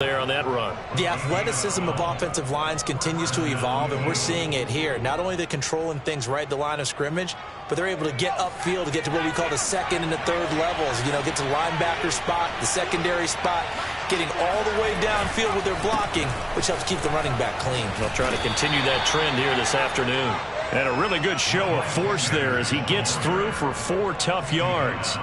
there on that run. The athleticism of offensive lines continues to evolve, and we're seeing it here. Not only are they controlling things right at the line of scrimmage, but they're able to get upfield to get to what we call the second and the third levels. You know, get to the linebacker spot, the secondary spot, getting all the way downfield with their blocking, which helps keep the running back clean. They'll try to continue that trend here this afternoon. And a really good show of force there as he gets through for 4 tough yards.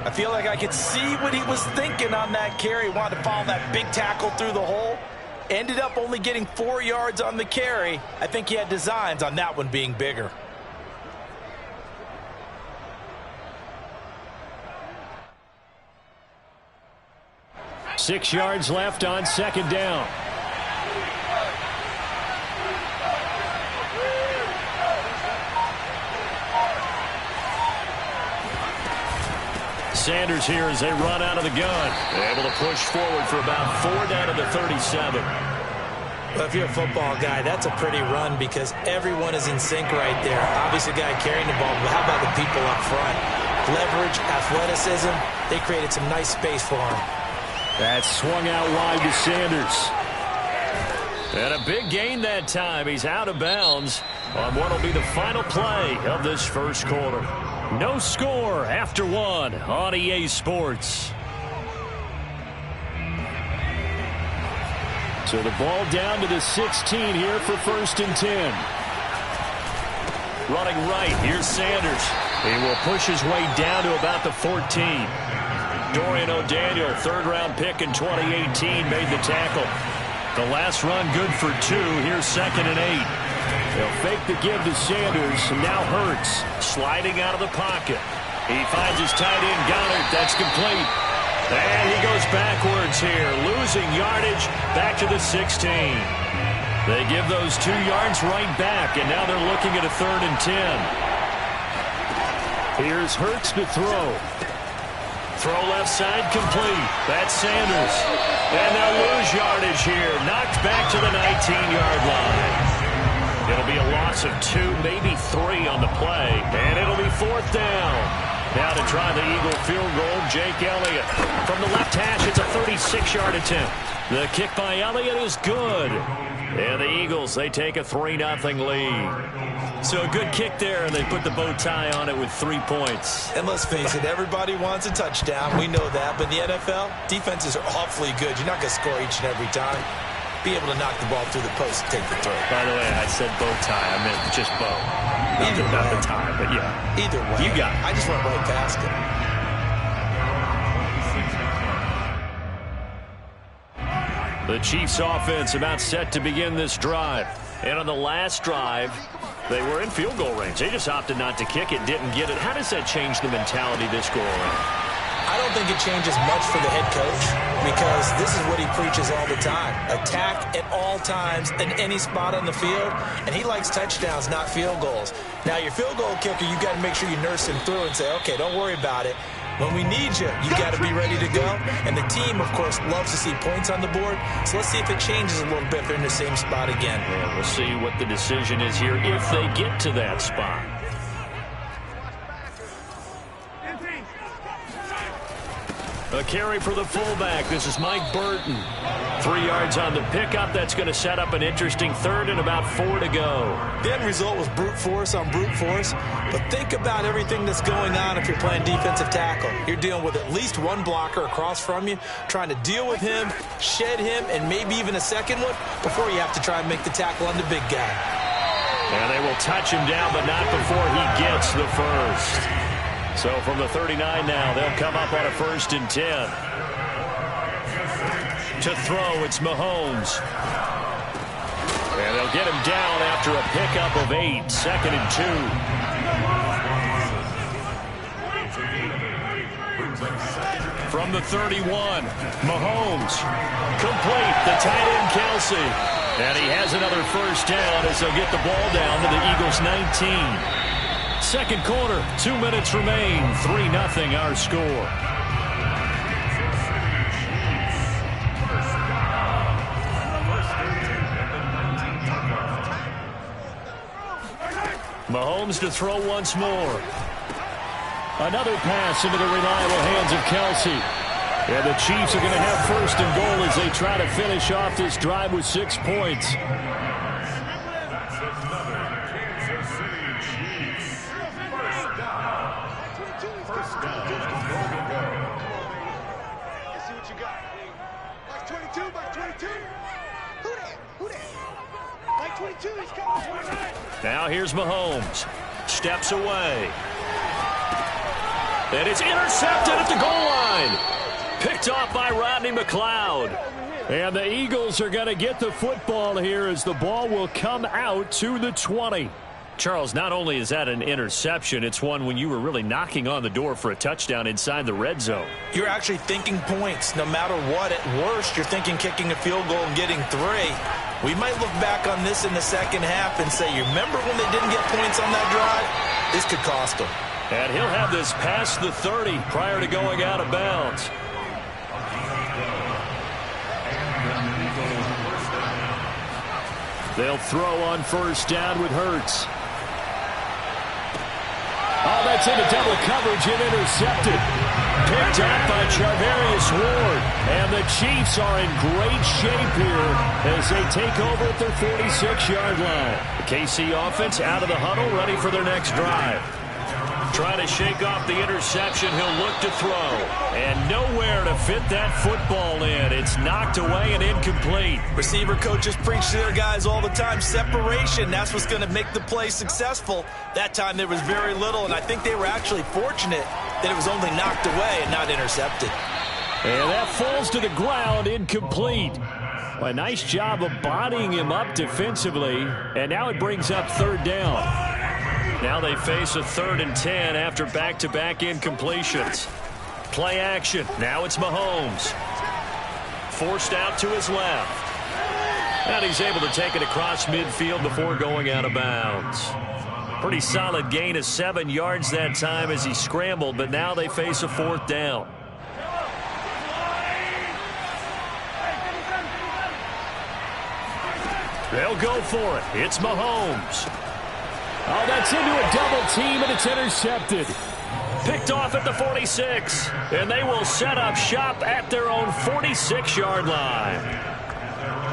I feel like I could see what he was thinking on that carry. Wanted to follow that big tackle through the hole. Ended up only getting 4 yards on the carry. I think he had designs on that one being bigger. Six yards left on second down. Sanders here as they run out of the gun. They're able to push forward for about 4 down to the 37. Well, if you're a football guy, that's a pretty run because everyone is in sync right there. Obviously, the guy carrying the ball, but how about the people up front? Leverage, athleticism, they created some nice space for him. That swung out wide to Sanders. And a big gain that time. He's out of bounds on what will be the final play of this first quarter. No score after 1 on EA Sports. So the ball down to the 16 here for 1st and 10. Running right, here's Sanders. He will push his way down to about the 14. Dorian O'Daniel, 3rd-round pick in 2018, made the tackle. The last run good for 2. Here's 2nd and 8. They'll fake the give to Sanders, and now Hurts sliding out of the pocket. He finds his tight end, Goddard. That's complete. And he goes backwards here, losing yardage back to the 16. They give those 2 yards right back, and now they're looking at a 3rd and 10. Here's Hurts to throw. Throw left side complete. That's Sanders. And they'll lose yardage here. Knocked back to the 19-yard line. It'll be a loss of 2, maybe 3 on the play. And it'll be 4th down. Now to try the Eagle field goal, Jake Elliott. From the left hash, it's a 36-yard attempt. The kick by Elliott is good. And the Eagles, they take a 3-0 lead. So a good kick there, and they put the bow tie on it with 3 points. And let's face it, everybody wants a touchdown. We know that. But in the NFL, defenses are awfully good. You're not going to score each and every time. Be able to knock the ball through the post and take the throw. By the way, I said bow tie. I meant just bow. Not the tie, but yeah. Either way. You got it. I just went right past it. The Chiefs offense about set to begin this drive. And on the last drive, they were in field goal range. They just opted not to kick it, didn't get it. How does that change the mentality this go around? I don't think it changes much for the head coach because this is what he preaches all the time. Attack at all times in any spot on the field, and he likes touchdowns, not field goals. Now, your field goal kicker, you got to make sure you nurse him through and say, okay, don't worry about it. When we need you, you got to be ready to go. And the team, of course, loves to see points on the board. So let's see if it changes a little bit if they're in the same spot again. Yeah, we'll see what the decision is here if they get to that spot. A carry for the fullback. This is Mike Burton. 3 yards on the pickup. That's going to set up an interesting 3rd and about 4 to go. The end result was brute force on brute force. But think about everything that's going on if you're playing defensive tackle. You're dealing with at least one blocker across from you, trying to deal with him, shed him, and maybe even a second one before you have to try and make the tackle on the big guy. And they will touch him down, but not before he gets the first. So from the 39 now, they'll come up on a 1st and 10. To throw, it's Mahomes. And they'll get him down after a pickup of 8, 2nd and 2. From the 31, Mahomes. Complete, the tight end Kelsey. And he has another 1st down as they'll get the ball down to the Eagles' 19. Second quarter, 2 minutes remain. 3-0 our score. Mahomes to throw once more. Another pass into the reliable hands of Kelsey. And the Chiefs are going to have first and goal as they try to finish off this drive with 6 points. Now here's Mahomes. Steps away. And it's intercepted at the goal line. Picked off by Rodney McLeod. And the Eagles are going to get the football here as the ball will come out to the 20. Charles, not only is that an interception, it's one when you were really knocking on the door for a touchdown inside the red zone. You're actually thinking points. No matter what, at worst, you're thinking kicking a field goal and getting 3. We might look back on this in the second half and say, you remember when they didn't get points on that drive? This could cost them. And he'll have this past the 30 prior to going out of bounds. They'll throw on first down with Hurts. Oh, that's into double coverage and intercepted. Picked up by Charvarius Ward. And the Chiefs are in great shape here as they take over at their 46-yard line. The KC offense out of the huddle, ready for their next drive. Trying to shake off the interception, he'll look to throw. And nowhere to fit that football in. It's knocked away and incomplete. Receiver coaches preach to their guys all the time. Separation, that's what's going to make the play successful. That time there was very little, and I think they were actually fortunate that it was only knocked away and not intercepted. And that falls to the ground, incomplete. A nice job of bodying him up defensively, and now it brings up third down. Now they face a 3rd and 10 after back-to-back incompletions. Play action. Now it's Mahomes. Forced out to his left. And he's able to take it across midfield before going out of bounds. Pretty solid gain of 7 yards that time as he scrambled, but now they face a 4th down. They'll go for it. It's Mahomes. Oh, that's into a double team, and it's intercepted. Picked off at the 46. And they will set up shop at their own 46-yard line.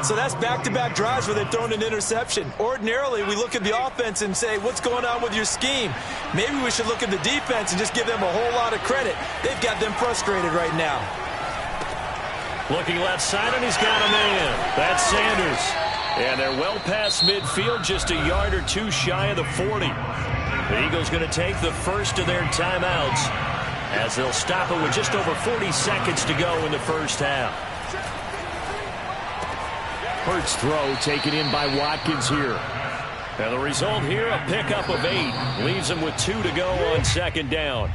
So that's back-to-back drives where they've thrown an interception. Ordinarily, we look at the offense and say, what's going on with your scheme? Maybe we should look at the defense and just give them a whole lot of credit. They've got them frustrated right now. Looking left side, and he's got a man. That's Sanders. And they're well past midfield, just a yard or 2 shy of the 40. The Eagles going to take the first of their timeouts as they'll stop it with just over 40 seconds to go in the first half. Hurts throw taken in by Watkins here. And the result here, a pickup of 8. Leaves them with 2 to go on second down.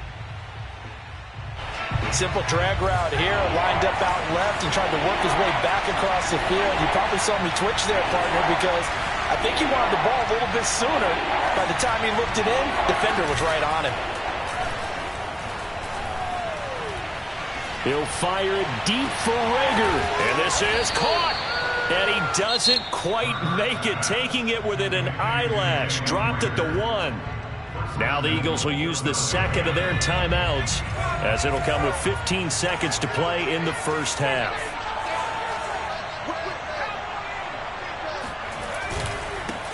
Simple drag route here, lined up out left and tried to work his way back across the field. You probably saw me twitch there, partner, because I think he wanted the ball a little bit sooner. By the time he looked it in, defender was right on him. He'll fire it deep for Rager. And this is caught. And he doesn't quite make it, taking it within an eyelash. Dropped at the 1. Now the Eagles will use the second of their timeouts as it'll come with 15 seconds to play in the first half.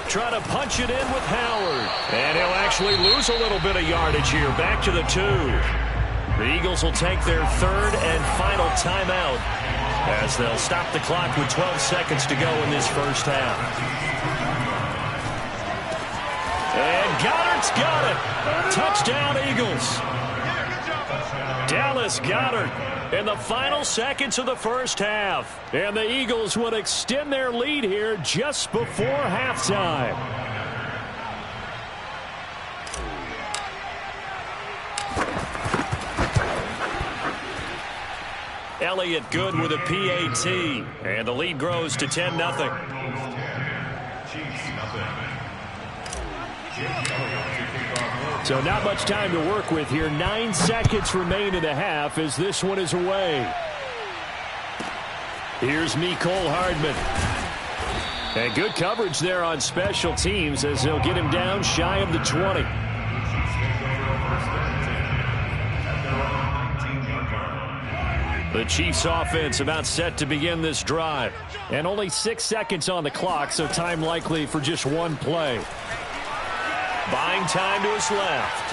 Try to punch it in with Howard. And he'll actually lose a little bit of yardage here. Back to the 2. The Eagles will take their 3rd and final timeout as they'll stop the clock with 12 seconds to go in this first half. And Goddard's got it. Touchdown, Eagles. Dallas Goedert in the final seconds of the first half. And the Eagles would extend their lead here just before halftime. Elliott good with a PAT. And the lead grows to 10-0. So not much time to work with here. 9 seconds remain in the half as this one is away. Here's Mecole Hardman. And good coverage there on special teams as they'll get him down shy of the 20. The Chiefs offense about set to begin this drive. And only 6 seconds on the clock, so time likely for just one play. Buying time to his left.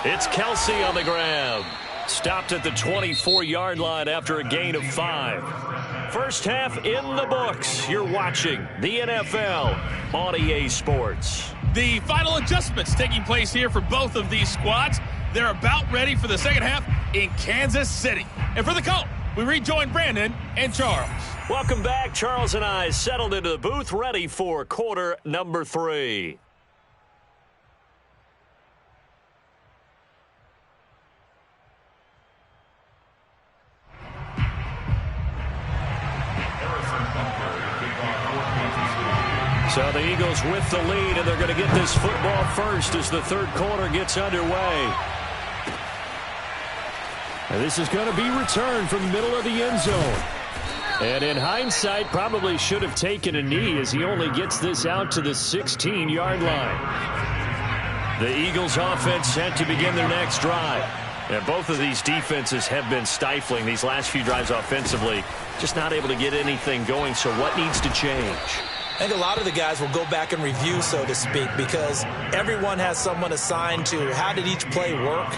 It's Kelsey on the grab. Stopped at the 24-yard line after a gain of 5. First half in the books. You're watching the NFL on EA Sports. The final adjustments taking place here for both of these squads. They're about ready for the second half in Kansas City. And for the call, we rejoin Brandon and Charles. Welcome back. Charles and I settled into the booth, ready for quarter number 3. So the Eagles with the lead, and they're going to get this football first as the third quarter gets underway. And this is going to be returned from the middle of the end zone. And in hindsight, probably should have taken a knee as he only gets this out to the 16-yard line. The Eagles offense set to begin their next drive. And both of these defenses have been stifling these last few drives offensively. Just not able to get anything going, so what needs to change? I think a lot of the guys will go back and review, so to speak, because everyone has someone assigned to how did each play work.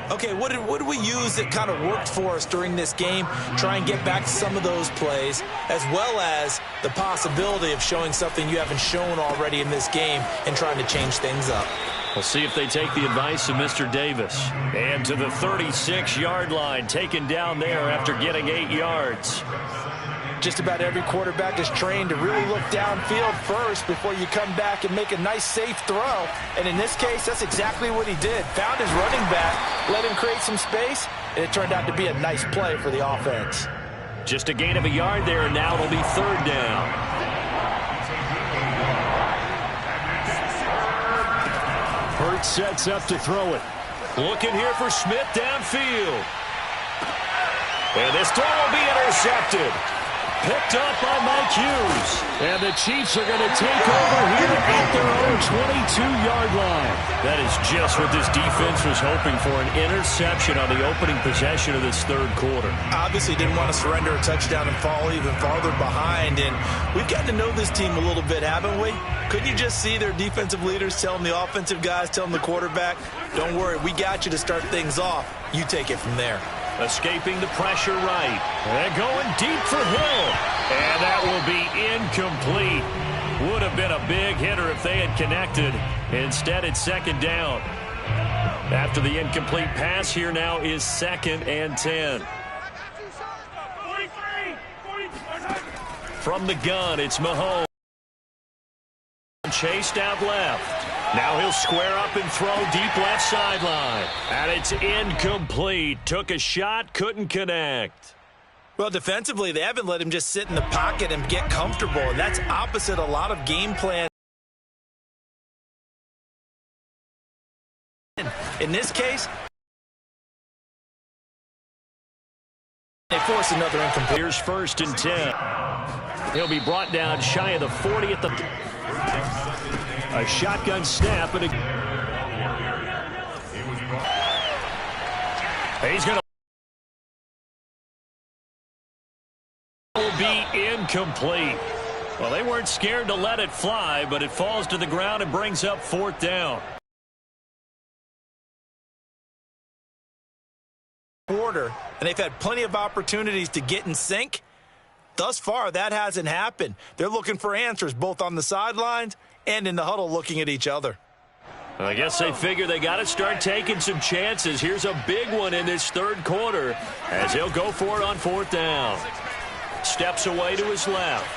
Okay, what did we use that kind of worked for us during this game? Try and get back to some of those plays, as well as the possibility of showing something you haven't shown already in this game and trying to change things up. We'll see if they take the advice of Mr. Davis. And to the 36-yard line, taken down there after getting 8 yards. Just about every quarterback is trained to really look downfield first before you come back and make a nice, safe throw. And in this case, that's exactly what he did. Found his running back, let him create some space, and it turned out to be a nice play for the offense. Just a gain of a yard there, and now it'll be third down. Hurts sets up to throw it. Looking here for Smith downfield. And this throw will be intercepted. Picked up by Mike Hughes. And the Chiefs are going to take over here at their own 22-yard line. That is just what this defense was hoping for, an interception on the opening possession of this third quarter. Obviously didn't want to surrender a touchdown and fall even farther behind. And we've gotten to know this team a little bit, haven't we? Couldn't you just see their defensive leaders telling the offensive guys, telling the quarterback, don't worry, we got you to start things off. You take it from there. Escaping the pressure right. And going deep for Hill. And that will be incomplete. Would have been a big hitter if they had connected. Instead, it's second down. After the incomplete pass, here now is 2nd and 10. From the gun, it's Mahomes. Chased out left. Now he'll square up and throw deep left sideline. And it's incomplete. Took a shot, couldn't connect. Well, defensively, they haven't let him just sit in the pocket and get comfortable. And that's opposite a lot of game plan. In this case, they force another incomplete. Here's 1st and 10. He'll be brought down shy of the 40 at the... A shotgun snap, and he's going to will be incomplete. Well, they weren't scared to let it fly, but it falls to the ground and brings up 4th down. Quarter, and they've had plenty of opportunities to get in sync. Thus far, that hasn't happened. They're looking for answers both on the sidelines and in the huddle looking at each other. Well, I guess they figure they got to start taking some chances. Here's a big one in this third quarter as he'll go for it on 4th down. Steps away to his left.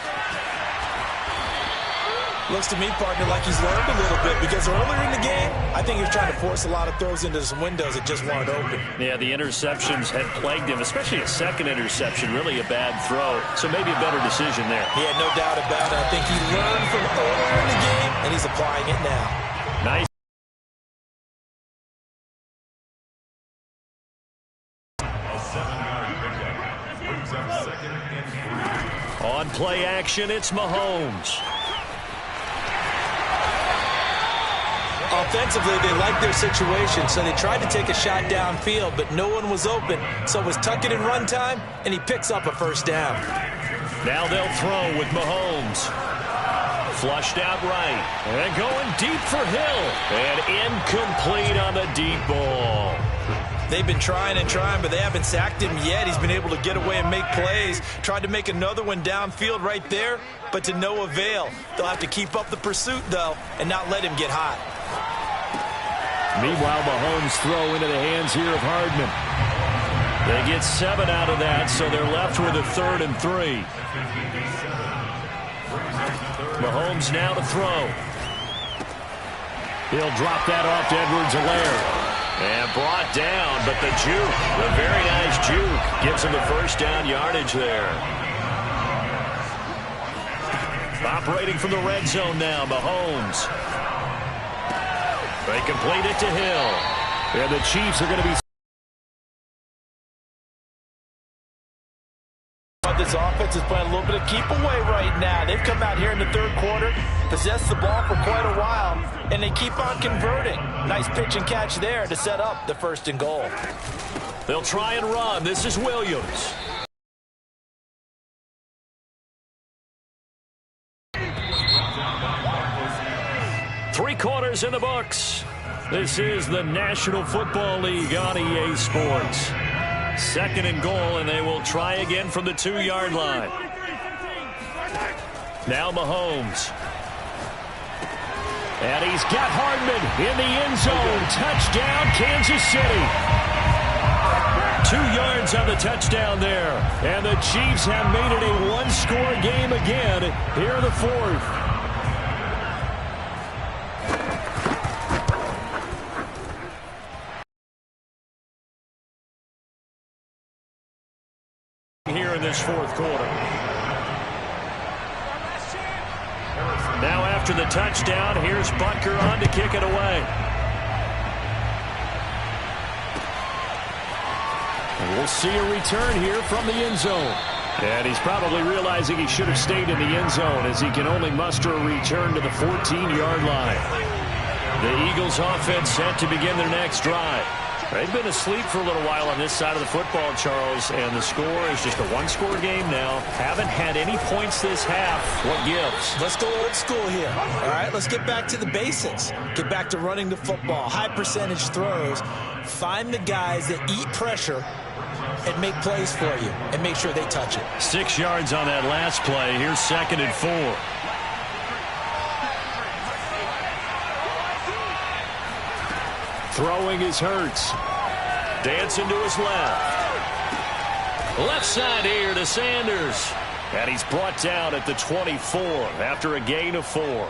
Looks to me, partner, like he's learned a little bit because earlier in the game, I think he was trying to force a lot of throws into some windows that just weren't open. Yeah, the interceptions had plagued him, especially a second interception, really a bad throw. So maybe a better decision there. Yeah, no doubt about it. I think he learned from earlier in the game, and he's applying it now. Nice. On play action, it's Mahomes. Offensively, they liked their situation, so they tried to take a shot downfield, but no one was open. So it was tuck it in run time, and he picks up a first down. Now they'll throw with Mahomes. Flushed out right. And going deep for Hill. And incomplete on the deep ball. They've been trying and trying, but they haven't sacked him yet. He's been able to get away and make plays. Tried to make another one downfield right there, but to no avail. They'll have to keep up the pursuit, though, and not let him get hot. Meanwhile, Mahomes throw into the hands here of Hardman. They get 7 out of that, so they're left with a 3rd and 3. Mahomes now to throw. He'll drop that off to Edwards-Helaire. And brought down, but the juke, a very nice juke, gives him the first down yardage there. Operating from the red zone now, Mahomes. They complete it to Hill. And the Chiefs are going to be... This offense is playing a little bit of keep away right now. They've come out here in the 3rd quarter, possessed the ball for quite a while, and they keep on converting. Nice pitch and catch there to set up the 1st and goal. They'll try and run. This is Williams. Three quarters in the books. This is the National Football League on EA Sports. 2nd and goal, and they will try again from the 2-yard line. Now Mahomes. And he's got Hardman in the end zone. Touchdown, Kansas City. 2 yards on the touchdown there. And the Chiefs have made it a one-score game again here in the 4th. Here in this 4th quarter. Now after the touchdown, here's Butker on to kick it away. And we'll see a return here from the end zone. And he's probably realizing he should have stayed in the end zone as he can only muster a return to the 14-yard line. The Eagles offense set to begin their next drive. They've been asleep for a little while on this side of the football, Charles, and the score is just a one-score game now. Haven't had any points this half. What gives? Let's go old school here. All right, let's get back to the basics. Get back to running the football, high percentage throws. Find the guys that eat pressure and make plays for you and make sure they touch it. 6 yards on that last play. Here's 2nd and 4. Throwing is Hurts. Dancing to his left. Left side here to Sanders. And he's brought down at the 24 after a gain of 4.